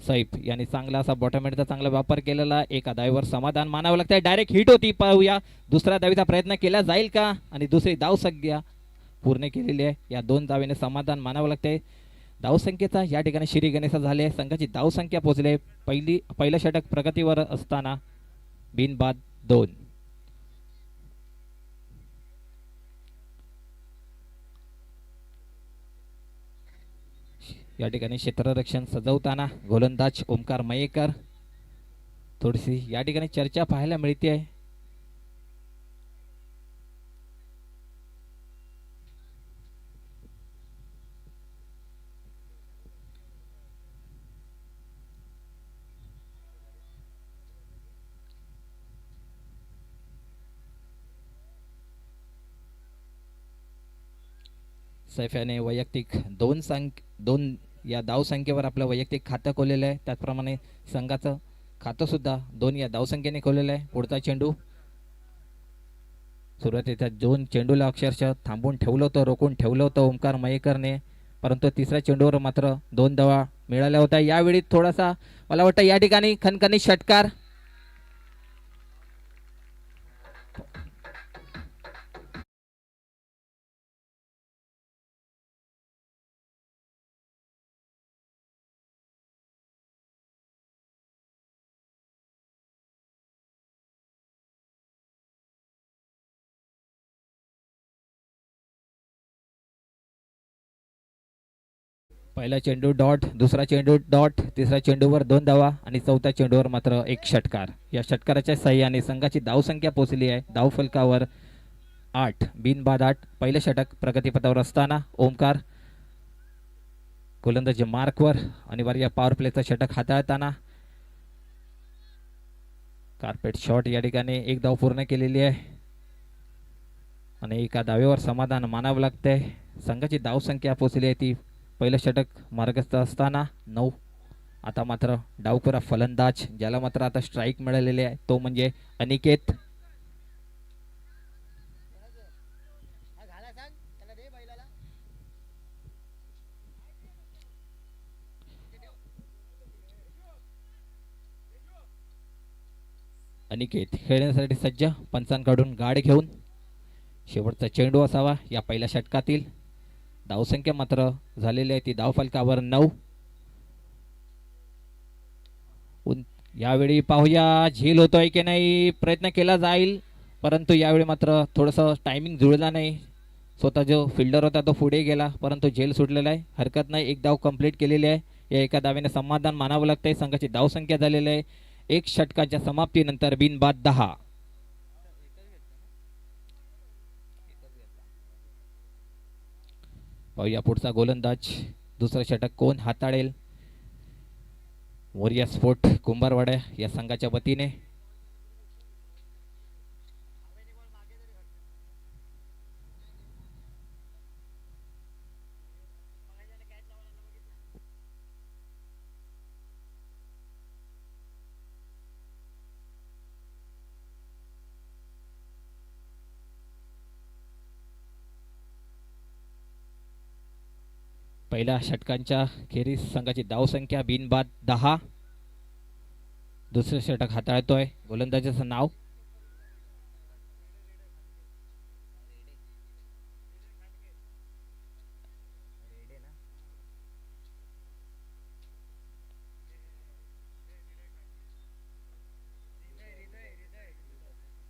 सैफ यांनी चांगला असा बॉटम एंडचा चांगला वापर केलेला. एका धावेवर समाधान मानावं लागतंय. डायरेक्ट हिट होती. पाहूया दुसऱ्या धावेचा प्रयत्न केला जाईल का. आणि दुसरी धावसंख्या पूर्ण केलेली आहे. या 2 धावेने समाधान मानावं लागतंय. धावसंख्येचा या ठिकाणी श्री गणेश झाले आहे. संघाची धावसंख्या पोहोचले. पहिलं षटक प्रगतीवर असताना बिनबाद 2. या ठिकाणी क्षेत्ररक्षण सजवताना गोलंदाज ओमकार मयेकर. थोडीशी या ठिकाणी चर्चा पाहायला मिळते आहे. सैफ याने वैयक्तिक 2 या धावसंख्येवर आपलं वैयक्तिक खातं खोललेलं आहे. त्याचप्रमाणे संघाचं खातं सुद्धा 2 या धावसंख्येने खोललेलं आहे. पुढचा चेंडू सुरुवातीच्या 2 चेंडूला अक्षरशः थांबून ठेवलं होतं, रोखून ठेवलं होतं ओमकार मयेकरने, परंतु तिसऱ्या चेंडूवर मात्र 2 धावा मिळाल्या होत्या. यावेळी थोडासा मला वाटतं या ठिकाणी खणखणीत षटकार. पहिला चेंडू डॉट, दुसरा चेंडू डॉट, तिसऱ्या चेंडूवर 2 धावा आणि चौथ्या चेंडूवर मात्र 1 षटकार. या षटकाराच्या सहाय्याने संघाची धावसंख्या पोहोचली आहे धावफलकावर 8 बिनबाद 8. पहिलं षटक प्रगतीपथावर असताना ओमकार गोलंदाजी मार्कवर अनिवार्य पॉवर प्लेचं षटक हाताळताना कार्पेट शॉट या ठिकाणी 1 धाव पूर्ण केलेली आहे आणि एका धावेवर समाधान मानावं लागतंय. संघाची धावसंख्या पोहोचली आहे ती पहिलं षटक मार्गस्थ असताना 9. आता मात्र डावखुरा फलंदाज ज्याला मात्र आता स्ट्राईक मिळालेले आहे तो म्हणजे अनिकेत. अनिकेत खेळण्यासाठी सज्ज. पंचांकडून गाडी घेऊन शेवटचा चेंडू असावा या पहिल्या षटकातील. धावसंख्या मात्र झालेली आहे ती धावफलकावर 9. यावेळी पाहूया झेल होतोय की नाही. प्रयत्न केला जाईल परंतु यावेळी मात्र थोडंसं टायमिंग जुळला नाही. स्वतः जो फिल्डर होता तो पुढे गेला परंतु झेल सुटलेला आहे. हरकत नाही. 1 धाव कंप्लीट केलेली आहे. या एका धावेने समाधान मानावं लागतंय. संघाची धावसंख्या झालेली आहे 1 षटकाच्या समाप्तीनंतर बिनबाद 10. पाहूया पुढचा गोलंदाज. दुसरं षटक कोण हाताळेल? मोरिया स्पोर्ट कुंभारवाडा या संघाच्या वतीने. पहिल्या षटकांच्या खेरीज संघाची धावसंख्या बिनबाद 10. दुसरे षटक हाताळतोय. गोलंदाजाचं नाव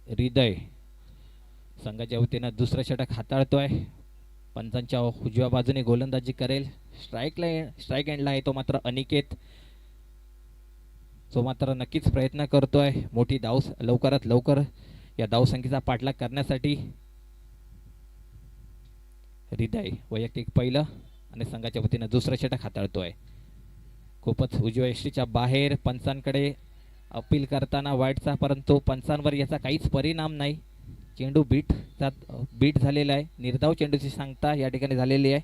हृदय. संघाच्या वतीनं दुसरं षटक हाताळतोय. पंचांच्या उजव्या बाजूने गोलंदाजी करेल. स्ट्राईक एंडला आहे तो मात्र अनिकेत. तो मात्र नक्कीच प्रयत्न करतोय मोठी धाव लवकरात लवकर या धावसंख्येचा पाठलाग करण्यासाठी. हृदय वैयक्तिक पहिलं आणि संघाच्या वतीनं दुसरं षटक हाताळतोय. खूपच उजव्या यष्टीच्या बाहेर पंचांकडे अपील करताना वाईटचा, परंतु पंचांवर याचा काहीच परिणाम नाही. चेंडू बीट झालेला आहे. निर्धाव चेंडूची सांगता या ठिकाणी झालेली आहे.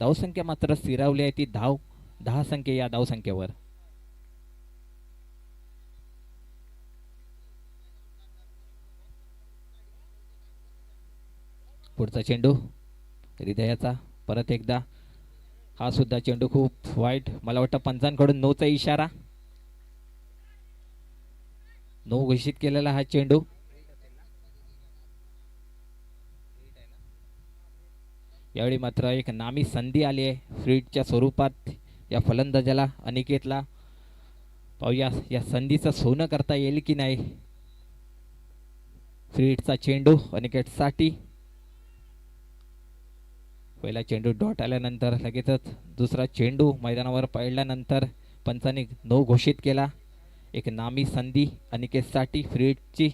धावसंख्या मात्र स्थिरावली आहे ती 10 संख्या या धावसंख्येवर. पुढचा चेंडू हृदयाचा परत एकदा. हा सुद्धा चेंडू खूप वाईट. मला वाटतं पंचांकडून नोचा इशारा. नो घोषित केलेला हा चेंडू. यावेळी मात्र एक नामी संधी आली आहे फ्रीडच्या स्वरूपात या फलंदाजाला अनिकेतला. पाहूया या संधीचं सोनं करता येईल की नाही. फ्रीडचा चेंडू अनिकेतसाठी. पहिला चेंडू डॉट आल्यानंतर लगेचच दुसरा चेंडू मैदानावर पडल्यानंतर पंचांनी नो घोषित केला. एक नामी संधी अनिकेतसाठी फ्रीडची.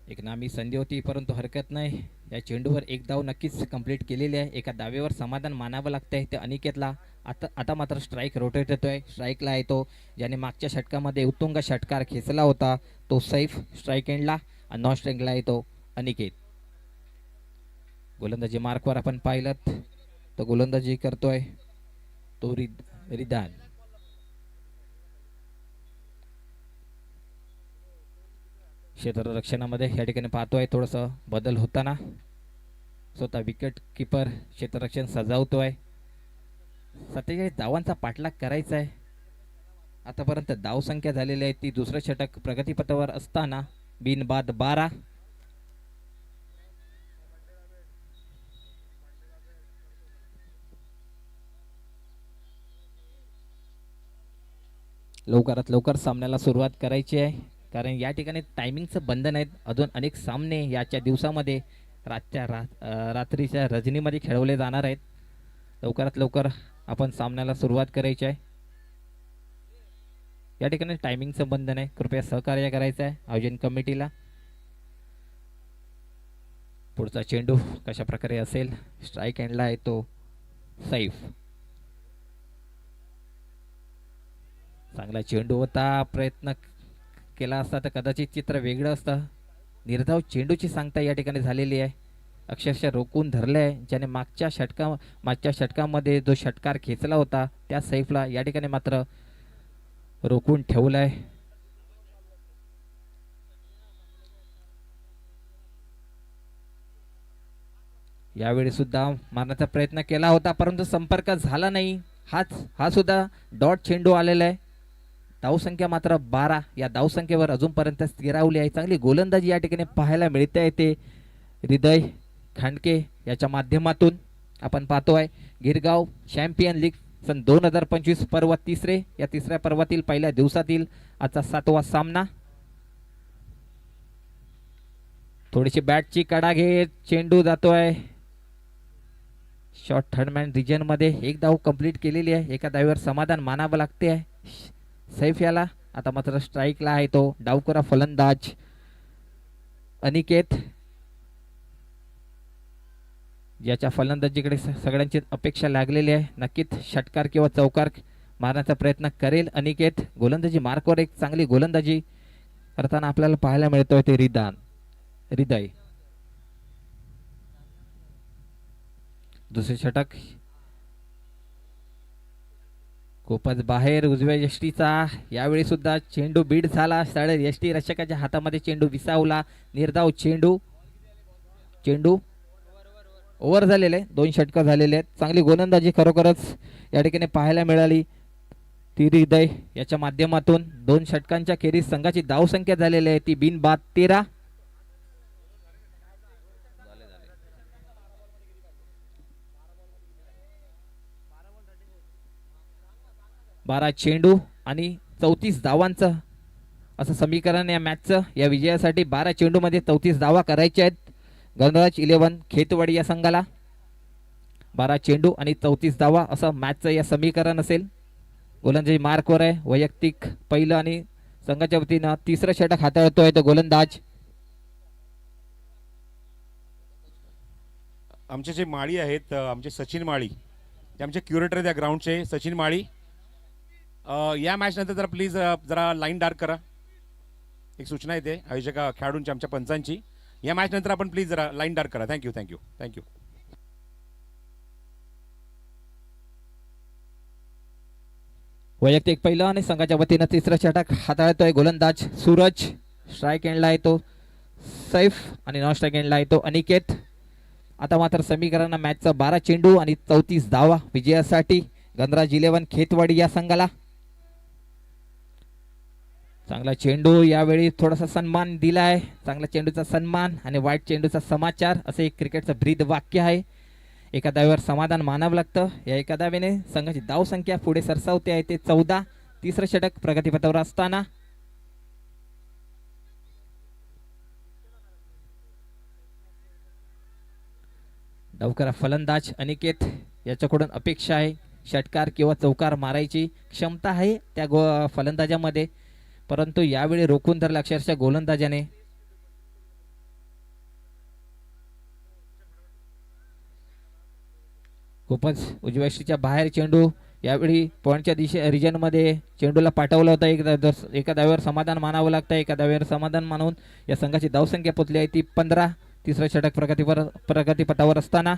एक नामी संधी होती, परंतु हरकत नाही. या चेंडूवर एक धाव नक्कीच कंप्लीट केलेली आहे. एका धावेवर समाधान मानावं लागतंय ते अनिकेतला. आता मात्र स्ट्राईक रोटेट येतोय. स्ट्राईकला येतो ज्याने मागच्या षटकामध्ये उत्तुंग षटकार खेचला होता तो सैफ स्ट्राईक एंडला, आणि नॉन स्ट्राईकला येतो अनिकेत. गोलंदाजी मार्कवर आपण पाहिलं तर गोलंदाजी करतोय तो रिदान. क्षेत्ररक्षणामध्ये या ठिकाणी पाहतोय थोडंसं बदल होताना. स्वतः विकेट किपर क्षेत्ररक्षण सजावतोय. 47 धावांचा पाठलाग करायचा आहे. आतापर्यंत धावसंख्या झालेली आहे ती दुसरं षटक प्रगतीपथावर असताना बिनबाद 12. लवकरात लवकर सामन्याला सुरुवात करायची आहे, कारण या ठिकाणी टायमिंगचं बंधन आहे. अजून अनेक सामने याच्या दिवसामध्ये रात्रीच्या रजनीमध्ये खेळवले जाणार आहेत. लवकरात लवकर आपण सामन्याला सुरुवात करायची आहे. या ठिकाणी टायमिंगचं बंधन आहे. कृपया सहकार्य करायचं आहे आयोजन कमिटीला. पुढचा चेंडू कशा प्रकारे असेल. स्ट्राईक एंडला आहे तो सैफ. चांगला चेंडू होता. प्रयत्न केला असता तर कदाचित चित्र वेगळं असतं. निर्धाव चेंडूची सांगता या ठिकाणी झालेली आहे. अक्षरशः रोखून धरले आहे. ज्याने मागच्या षटकामध्ये जो षटकार खेचला होता त्या सैफला या ठिकाणी मात्र रोखून ठेवलं आहे. यावेळी सुद्धा मारण्याचा प्रयत्न केला होता, परंतु संपर्क झाला नाही. हा सुद्धा डॉट चेंडू आलेला आहे. धावसंख्या मात्र 12 या धावसंख्येवर अजूनपर्यंत स्थिरावली आहे. चांगली गोलंदाजी या ठिकाणी पाहायला मिळते ते हृदय खांडके याच्या माध्यमातून. आपण पाहतोय गिरगाव चॅम्पियन लीग सन 2025 पर्व तिसरे. या तिसऱ्या पर्वातील पहिल्या दिवसातील आजचा 7वा सामना. थोडीशी बॅटची कडा घेत चेंडू जातोय शॉर्ट थर्ड मॅन रिजन मध्ये. एक धाव कंप्लीट केलेली आहे. एका धावेवर समाधान मानावं लागते आहे सैफ याला. आता मात्र स्ट्राईकला आहे तो डावकरा फलंदाज अनिकेत, ज्याच्या फलंदाजीकडे सगळ्यांची अपेक्षा लागलेली आहे. नक्कीच षटकार किंवा चौकार मारण्याचा प्रयत्न करेल अनिकेत. गोलंदाजी मार्कवर एक चांगली गोलंदाजी करताना आपल्याला पाहायला मिळतोय ते हृदय. दुसरे षटक खूपच बाहेर उजव्या यष्टीचा. यावेळी सुद्धा चेंडू बीड झाला. सरळ यष्टी रक्षकाच्या हातामध्ये चेंडू विसावला. निर्धाव चेंडू ओव्हर झालेले, 2 षटकं झालेले आहेत. चांगली गोलंदाजी खरोखरच या ठिकाणी पाहायला मिळाली ती हृदय याच्या माध्यमातून. 2 षटकांच्या खेरीज संघाची धावसंख्या झालेली आहे ती बिनबाद 13. बारा चेंडू आणि 34 धावांचं असं समीकरण या मॅचचं. या विजयासाठी 12 चेंडूमध्ये 34 धावा करायच्या आहेत गणराज 11 खेतवाडी या संघाला. 12 चेंडू आणि 34 धावा असं मॅचचं या समीकरण असेल. गोलंदाजी मार्कवर आहे. वैयक्तिक पहिलं आणि संघाच्या वतीनं तिसरं षटक हाताळतोय तो गोलंदाज. आमचे जे माळी आहेत, आमचे सचिन माळी, ते आमचे क्युरेटर आहेत या ग्राउंडचे, सचिन माळी. या मॅच नंतर जरा प्लीज जरा लाईन डार्क करा. एक सूचना येते आयोजका खेळाडूंची, आमच्या पंचांची. या मॅच नंतर आपण प्लीज जरा लाईन डार्क करा. थँक्यू. वैयक्तिक पहिलं आणि संघाच्या वतीनं तिसरं षटक हाताळतोय गोलंदाज सूरज. स्ट्राईक एंडला येतो सैफ आणि नॉन स्ट्राईक एंडला येतो अनिकेत. आता मात्र समीकरण मॅचचं 12 चेंडू आणि 34 धावा विजयासाठी गणराज 11 खेतवाडी या संघाला. चांगला चेंडू, यावेळी थोडासा सन्मान दिलाय. चांगला चेंडूचा सन्मान आणि वाईट चेंडूचा समाचार असं एक क्रिकेटचं ब्रीद वाक्य आहे. एका धावेवर समाधान मानावं लागतं. या एका धावेने संघाची धावसंख्या पुढे सरसावते आहे ते 14. तिसरं षटक प्रगतीपथावर असताना डावकरा फलंदाज अनिकेत याच्याकडून अपेक्षा आहे षटकार किंवा चौकार मारायची क्षमता आहे त्या फलंदाजामध्ये, परंतु यावेळी रोखून धरलं अक्षरशः गोलंदाजाने. खूपच उजव्या यष्टीच्या बाहेर चेंडू. यावेळी पॉईंटच्या रिजनमध्ये चेंडूला पाठवलं होतं. एका धावेवर समाधान मानावं लागतं. एका धावेवर समाधान मानून या संघाची धावसंख्या पोचली आहे ती 15. तिसरं षटक प्रगतीपथावर असताना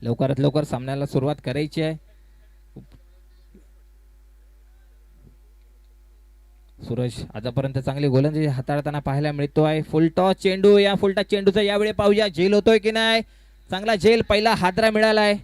लवकरात लवकर सामन्याला सुरुवात करायची आहे. सूरज आतापर्यंत चांगली गोलंदाजी हाताळताना पाहायला मिळतो आहे. फुलटॉस चेंडू. या फुलटॉस चेंडूचा यावेळी पाहूया झेल होतोय की नाही. चांगला झेल, पहिला हादरा मिळालाय.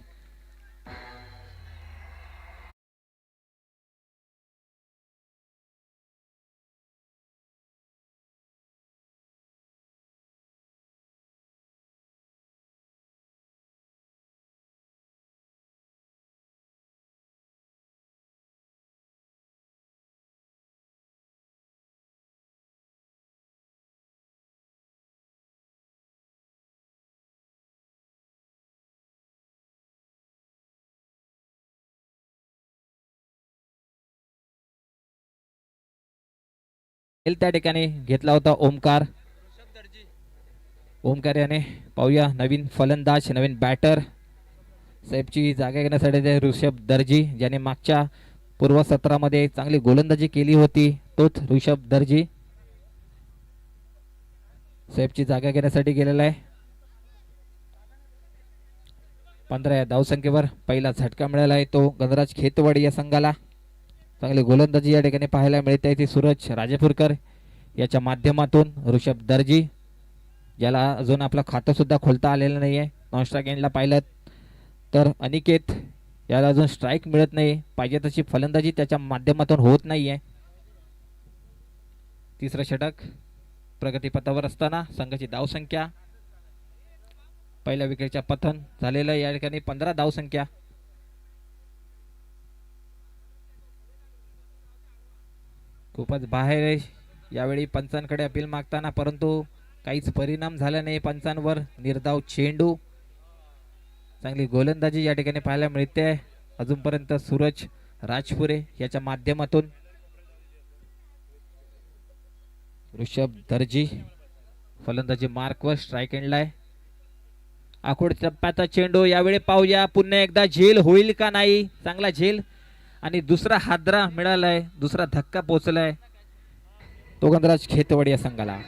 त्या ठिकाणी घेतला होता ओमकार याने. पाहूया नवीन फलंदाज, नवीन बॅटर साहेबची जागा घेण्यासाठी ऋषभ दर्जी, ज्याने मागच्या पूर्व सत्रामध्ये चांगली गोलंदाजी केली होती. तोच ऋषभ दर्जी साहेबची जागा घेण्यासाठी गेलेला आहे. 15 या धावसंख्येवर पहिला झटका मिळाला आहे तो गणराज खेतवाडी या संघाला. चांगली गोलंदाजी या ठिकाणी पाहायला मिळते ती सूरज राजेपूरकर याच्या माध्यमातून. ऋषभ दर्जी, ज्याला अजून आपलं खातं सुद्धा खोलता आलेलं नाही आहे. नॉन स्ट्राईक एंडला पाहिलं तर अनिकेत, याला अजून स्ट्राईक मिळत नाही. पाहिजे तशी फलंदाजी त्याच्या माध्यमातून होत नाही आहे. तिसरं षटक प्रगतीपथावर असताना संघाची धावसंख्या पहिल्या विकेटच्या पतन झालेलं या ठिकाणी 15 धावसंख्या. खूपच बाहेर यावेळी पंचांकडे अपील मागताना, परंतु काहीच परिणाम झाला नाही पंचांवर. निर्धाव चेंडू, चांगली गोलंदाजी या ठिकाणी पाहायला मिळते अजूनपर्यंत सूरज राजपुरे याच्या माध्यमातून. ऋषभ दर्जी फलंदाजी मार्कवर, स्ट्राईक एंडला आहे. आखोड टप्प्याचा चेंडू, यावेळी पाहूया पुन्हा एकदा झेल होईल का नाही. चांगला झेल आणि दुसरा हादरा मिळालाय, दुसरा धक्का पोहोचलाय तोगंदराज खेतवाडी या संघाला.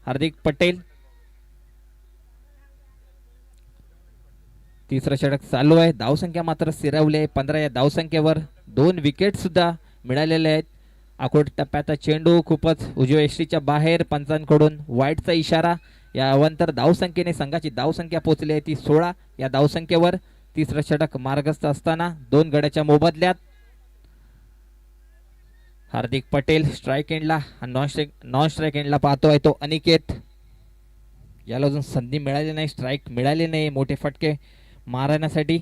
हार्दिक पटेल, तिसरं षटक चालू आहे. धावसंख्या मात्र स्थिरावली आहे 15 या धावसंख्येवर. 2 विकेट सुद्धा मिळालेले आहेत. आखोड टप्प्याचा चेंडू खूपच उजव्या यष्टीच्या बाहेर, पंचांकडून वाईटचा इशारा. या अवंतर धावसंख्येने संघाची धावसंख्या पोहोचली आहे ती 16 या धावसंख्येवर. तिसरं षटक मार्गस्थ असताना 2 गड्याच्या मोबदल्यात. हार्दिक पटेल स्ट्राईक एंडला, नॉन स्ट्राईक एंडला पाहतोय तो अनिकेत. याला अजून संधी मिळाली नाही, स्ट्राईक मिळाली नाही मोठे फटके मारण्यासाठी.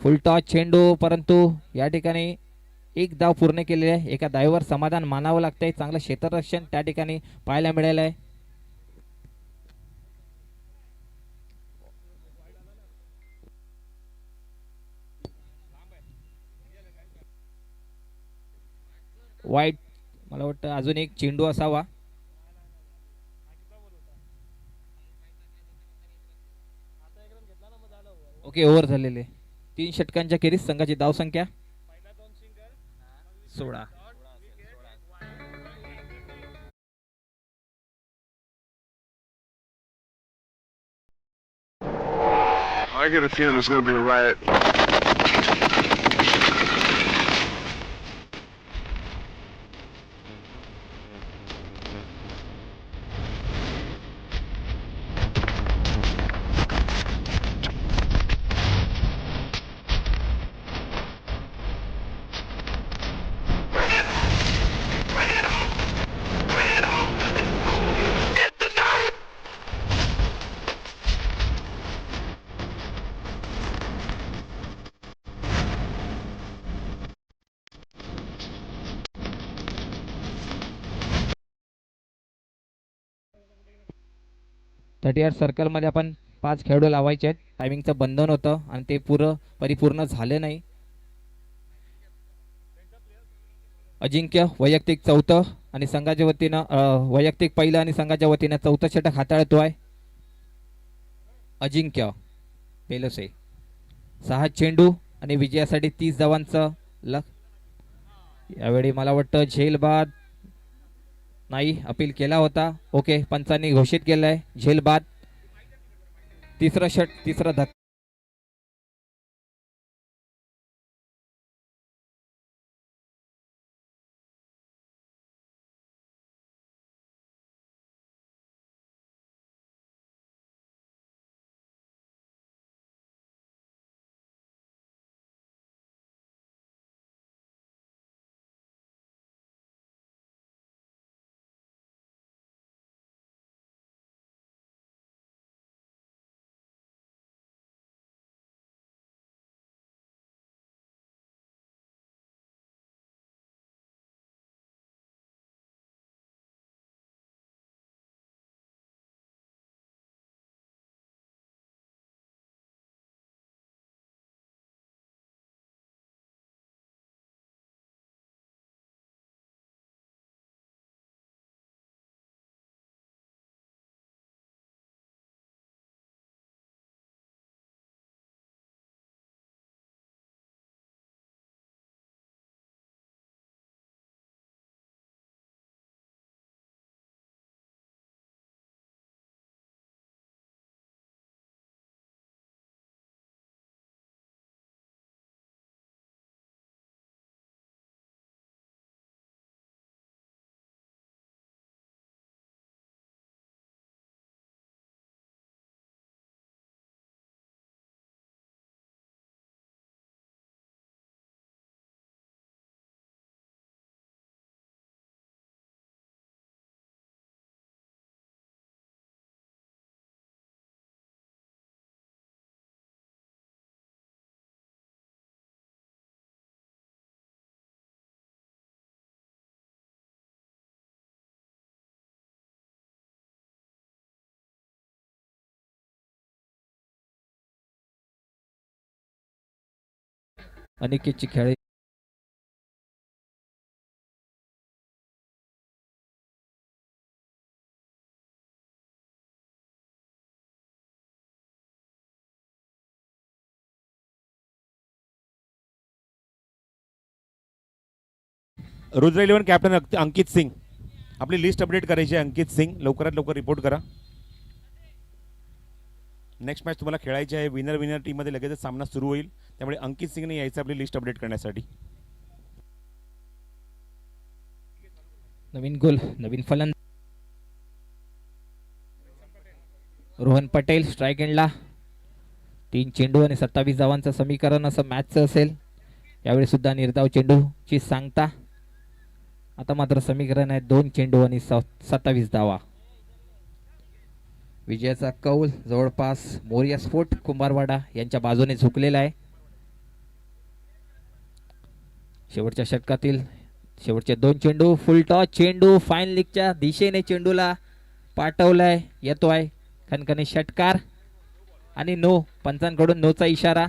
फुलटॉस चेंडू, परंतु या ठिकाणी एक धाव पूर्ण केलेली आहे. एका धावेवर समाधान मानावं लागतंय. चांगलं क्षेत्ररक्षण त्या ठिकाणी पाहायला मिळालं आहे. वाईट, मला वाटतं अजून एक चेंडू असावा. ओके, ओव्हर झालेले. 3 षटकांच्या खेरीज संघाची धावसंख्या 16. I get a feeling it's going to be a riot. Circle सर्कलमध्ये आपण 5 खेळाडू लावायचे आहेत. टायमिंगचं बंधन होतं आणि ते परिपूर्ण झालं नाही. अजिंक्य वैयक्तिक चौथं आणि संघाच्या वतीनं वैयक्तिक पहिलं आणि संघाच्या वतीनं चौथं षटक हाताळतोय अजिंक्य बेलोसे. 6 चेंडू आणि विजयासाठी 30 धावांचं यावेळी मला वाटतं झेल बाद नाही, अपील केला होता. ओके, पंचांनी घोषित केलंय झेल बाद. तिसरा धक्का अनिकेतची खेळी रुद्र इलेव्हन कॅप्टन अंकित सिंग, आपली लिस्ट अपडेट करायची आहे. अंकित सिंग लवकरात लवकर रिपोर्ट करा. नेक्स्ट मॅच तुम्हाला खेळायची आहे. विनर विनर टीममध्ये लगेचच सामना सुरू होईल, त्यामुळे अंकित सिंगने यायचं आपली लिस्ट अपडेट करण्यासाठी. नवीन गोल, नवीन फलंदाज रोहन पटेल स्ट्राईक एंडला. 3 चेंडू आणि 27 धावांचं समीकरण असं मॅचचं असेल. यावेळी सुद्धा निर्धाव चेंडूची सांगता. आता मात्र समीकरण आहे 2 चेंडू आणि 27 धावा. विजयाचा कौल जवळपास मोरिया स्फोट कुंभारवाडा यांच्या बाजूने झुकलेला आहे. शेवटच्या षटकातील शेवटचे 2 चेंडू, फुल टॉस चेंडू फाईन लीगच्या दिशेने चेंडूला पाठवलाय. येतोय खणखणी षटकार आणि नो, पंचांकडून नोचा इशारा.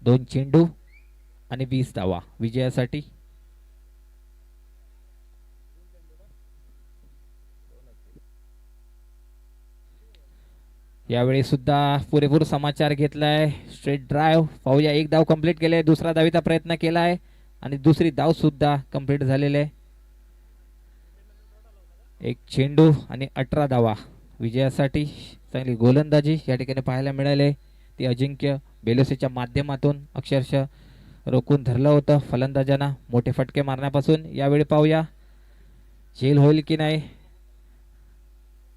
दोन चेंडू आणि 20 धावा विजयासाठी. यावेळी सुद्धा पुरेपूर समाचार घेतलाय. स्ट्रेट ड्राईव्ह पाहूया. 1 धाव कंप्लीट केले, दुसरा धावीचा प्रयत्न केलाय आणि दुसरी धाव सुद्धा कंप्लीट झालेली आहे. 1 चेंडू आणि 18 धावा विजयासाठी. चांगली गोलंदाजी या ठिकाणी पाहायला मिळाले. ती अजिंक्य बेलोसेच्या माध्यमातून अक्षरशः रोखून धरलं होतं फलंदाजांना मोठे फटके मारण्यापासून. यावेळी पाहूया झेल होईल की नाही.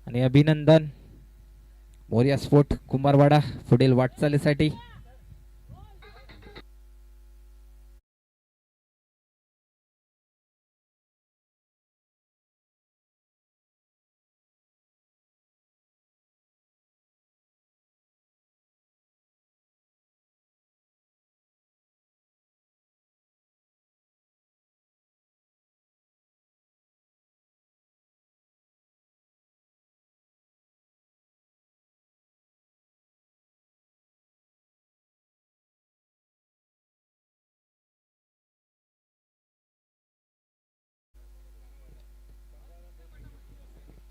आणि अभिनंदन मोरिया स्फोट कुंभारवाडा पुढील वाटचालीसाठी.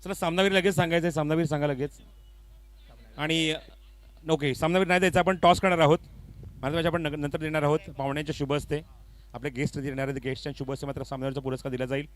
चला सामनावीर लगेच सांगायचं आहे. सामनावीर सांगा लगेच. आणि ओके, सामनावीर नाही द्यायचा, आपण टॉस करणार आहोत. माझ्या आपण नंतर देणार आहोत. पाहुण्यांच्या शुभ हस्ते आपले गेस्ट देणार आहेत. गेस्टच्या शुभ हस्ते मात्र सामनावीरचा पुरस्कार दिला जाईल.